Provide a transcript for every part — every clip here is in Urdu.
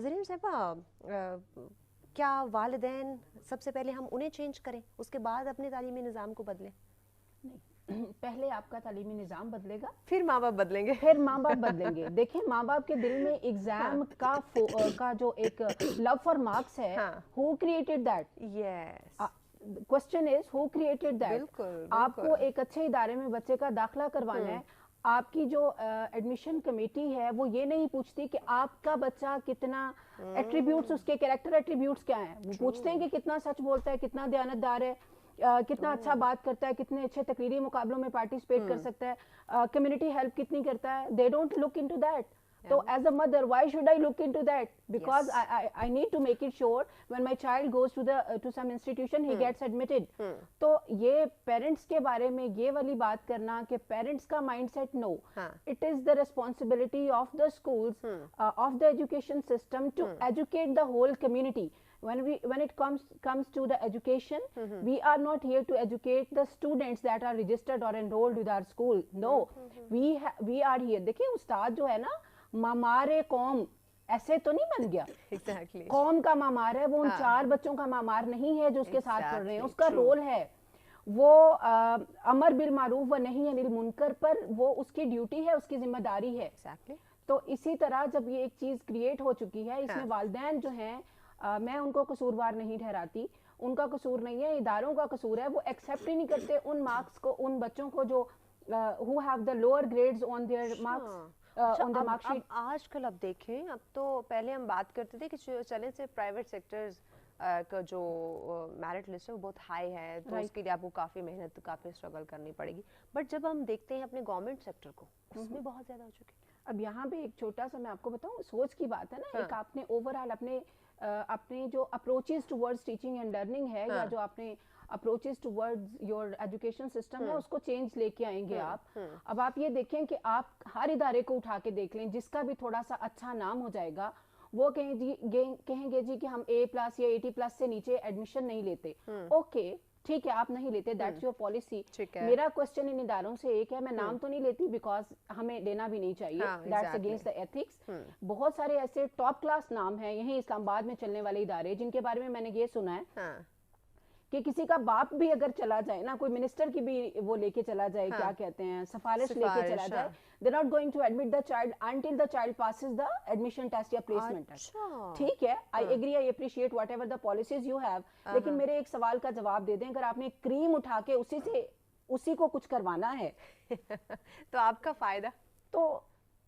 زرین صاحبہ کیا والدین سب سے پہلے ہم انہیں چینج کریں اس کے بعد اپنے تعلیمی نظام کو بدلیں؟ نہیں، پہلے آپ کا تعلیمی نظام بدلے گا، پھر ماں باپ بدلیں گے. پھر ماں باپ بدلیں گے. دیکھیں ماں باپ کے دل میں ایگزام کا جو ایک لو فار مارکس ہے, who created that? Yes. Question is who created that? آپ کو ایک اچھے ادارے میں بچے کا داخلہ کروانا ہے, آپ کی جو ایڈمیشن کمیٹی ہے وہ یہ نہیں پوچھتی کہ آپ کا بچہ کتنا ایٹریبیوٹس, اس کے کریکٹر ایٹریبیوٹس کیا ہیں, وہ پوچھتے ہیں کہ کتنا سچ بولتا ہے, کتنا دیانتدار ہے, کتنا اچھا بات کرتا ہے, کتنے اچھے تقریری مقابلوں میں پارٹیسپیٹ کر سکتا ہے, کمیونٹی ہیلپ کتنی کرتا ہے. They don't look into that. So as a mother, why should I look into that? Because I need to make it sure when my child goes to some institution, he gets admitted. تو یہ پیرنٹس کے بارے میں یہ والی بات کرنا کہ پیرنٹس کا mindset, no, it is the responsibility of the schools, of the education system to educate the whole community. When it comes to the education, we are not here to educate the students that are registered or enrolled with our school. No, we are here. دیکھیں استاد جو ہے نا, مامار قوم ایسے تو نہیں بن گیا. قوم کا مامار ہے, وہ ان 4 بچوں کا مامار نہیں ہے جو اس کے ساتھ پڑھ رہے ہیں. اس کا رول ہے وہ امر بالمعروف و نہی عن المنکر پر, وہ اس کی ڈیوٹی ہے, اس کی ذمہ داری ہے. تو اسی طرح جب یہ ایک چیز کریٹ ہو چکی ہے, اس میں والدین جو ہیں, میں ان کو قصوروار نہیں ٹھہراتی, ان کا قصور نہیں ہے, اداروں کا قصور ہے. وہ ایکسیپٹ ہی نہیں کرتے ان مارکس کو, ان بچوں کو جو who have the lower grades on their marks. آج کل اب دیکھیں, اب تو پہلے ہم بات کرتے تھے کہ چلیں سے پرائیویٹ سیکٹرز کا جو میرٹ لسٹ ہے وہ بہت ہائی ہے, تو اس کے لیے آپ کو کافی محنت, کافی اسٹرگل کرنی پڑے گی. بٹ جب ہم دیکھتے ہیں اپنے گورنمنٹ سیکٹر کو, اس میں بہت زیادہ ہو چکے. اب یہاں پہ ایک چھوٹا سا میں آپ کو بتاؤں, سوچ کی بات ہے نا, ایک آپ نے اوور آل اپنے جو approaches towards teaching and learning ہے, یا جو آپ نے approaches towards your education system ہے, اس کو چینج لے کے آئیں گے آپ. اب آپ یہ دیکھیں کہ آپ ہر ادارے کو اٹھا کے دیکھ لیں, جس کا بھی تھوڑا سا اچھا نام ہو جائے گا, وہ کہیں گے جی کہ ہم A+ یا 80+ سے نیچے ایڈمیشن نہیں لیتے. اوکے ٹھیک ہے, آپ نہیں لیتے, دیٹس یور پالیسی. میرا کوسچن ان اداروں سے ایک ہے, میں نام تو نہیں لیتی بیکاز ہمیں لینا بھی نہیں چاہیے, دیٹس اگینسٹ دا ایتھکس. بہت سارے ایسے ٹاپ کلاس نام ہیں یہیں اسلام آباد میں چلنے والے ادارے, جن کے بارے میں نے یہ سنا ہے کہ کسی کا باپ بھی اگر چلا جائے نا, کوئی منسٹر کی بھی وہ لے کے چلا جائے, کیا کہتے ہیں, سفارش لے کے چلا جائے, they're not going to admit the child until the child passes the admission test یا placement test. ٹھیک ہے, I agree, I appreciate whatever the policies you have, لیکن میرے ایک سوال کا جواب دے دیں, اگر آپ نے کریم اٹھا کے اسی کو کچھ کروانا ہے تو آپ کا فائدہ, تو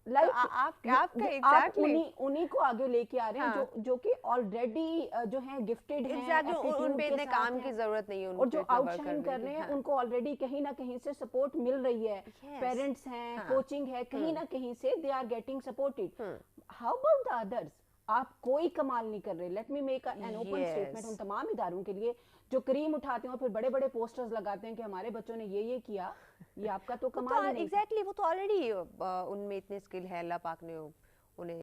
آپ انہی کو آگے لے کے آ رہے ہیں جو کہ آلریڈی جو ہیں گفٹیڈ ہیں, ان پہ اتنے کام کی ضرورت نہیں ہے, اور جو آؤٹ شائن کر رہے ہیں ان کو آلریڈی کہیں نہ کہیں سے سپورٹ مل رہی ہے. پیرنٹس ہیں, کوچنگ ہے, کہیں نہ کہیں سے they are getting supported. How about the others? آپ کوئی کمال نہیں کر رہے. Let me make an open statement in تمام اداروں کے لیے جو کریم اٹھاتے ہیں اور پھر بڑے بڑے پوسٹرز لگاتے ہیں کہ ہمارے بچوں نے یہ کیا, یہ آپ کا تو کمال نہیں. ایگزیکٹلی, وہ تو آلریڈی ان میں اتنے اسکل ہے, اللہ پاک نے انہیں